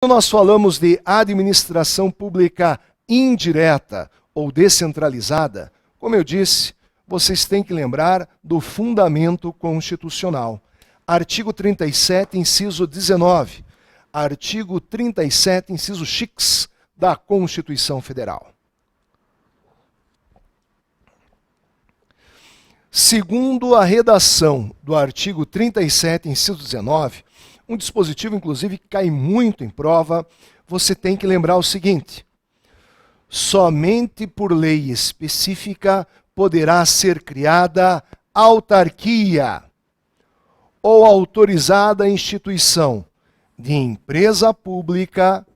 Quando nós falamos de administração pública indireta ou descentralizada, como eu disse, vocês têm que lembrar do fundamento constitucional. Artigo 37, inciso 19. Artigo 37, inciso X da Constituição Federal. Segundo a redação do artigo 37, inciso 19, um dispositivo, inclusive, que cai muito em prova, você tem que lembrar o seguinte: somente por lei específica poderá ser criada autarquia ou autorizada instituição de empresa pública,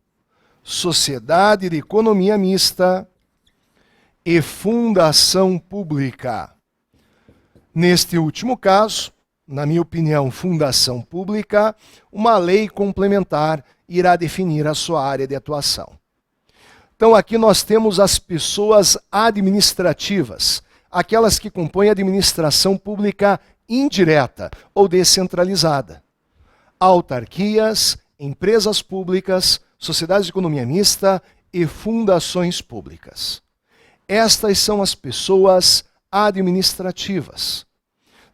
sociedade de economia mista e fundação pública. Neste último caso, na minha opinião, fundação pública, uma lei complementar irá definir a sua área de atuação. Então aqui nós temos as pessoas administrativas, aquelas que compõem a administração pública indireta ou descentralizada. Autarquias, empresas públicas, sociedades de economia mista e fundações públicas. Estas são as pessoas administrativas.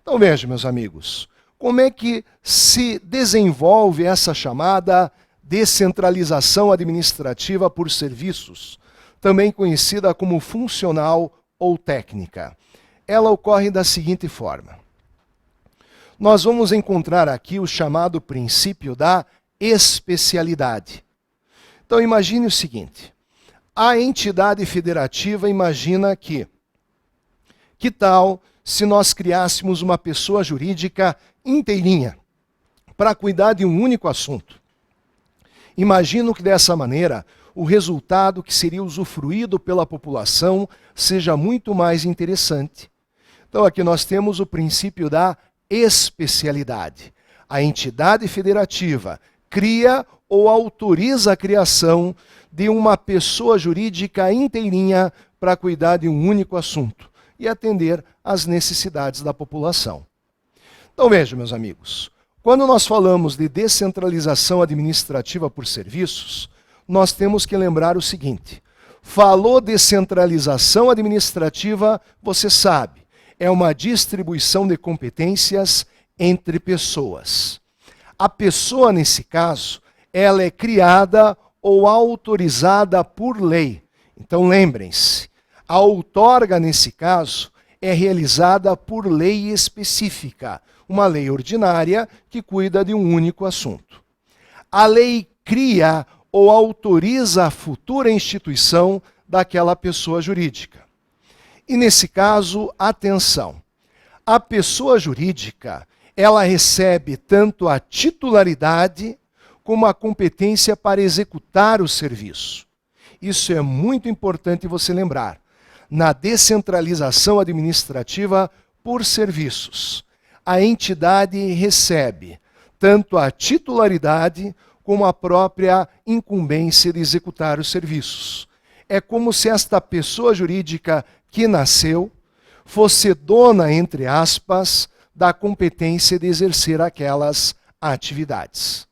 Então veja, meus amigos, como é que se desenvolve essa chamada descentralização administrativa por serviços, também conhecida como funcional ou técnica. Ela ocorre da seguinte forma. Nós vamos encontrar aqui o chamado princípio da especialidade. Então imagine o seguinte: a entidade federativa imagina que tal se nós criássemos uma pessoa jurídica inteirinha para cuidar de um único assunto? Imagino que dessa maneira o resultado que seria usufruído pela população seja muito mais interessante. Então aqui nós temos o princípio da especialidade. A entidade federativa cria ou autoriza a criação de uma pessoa jurídica inteirinha para cuidar de um único assunto e atender às necessidades da população. Então vejam, meus amigos, quando nós falamos de descentralização administrativa por serviços, nós temos que lembrar o seguinte: falou descentralização administrativa, você sabe, é uma distribuição de competências entre pessoas. A pessoa, nesse caso, ela é criada ou autorizada por lei. Então lembrem-se, a outorga, nesse caso, é realizada por lei específica, uma lei ordinária que cuida de um único assunto. A lei cria ou autoriza a futura instituição daquela pessoa jurídica. E nesse caso, atenção, a pessoa jurídica, ela recebe tanto a titularidade como a competência para executar o serviço. Isso é muito importante você lembrar. Na descentralização administrativa por serviços, a entidade recebe tanto a titularidade como a própria incumbência de executar os serviços. É como se esta pessoa jurídica que nasceu fosse dona, entre aspas, da competência de exercer aquelas atividades.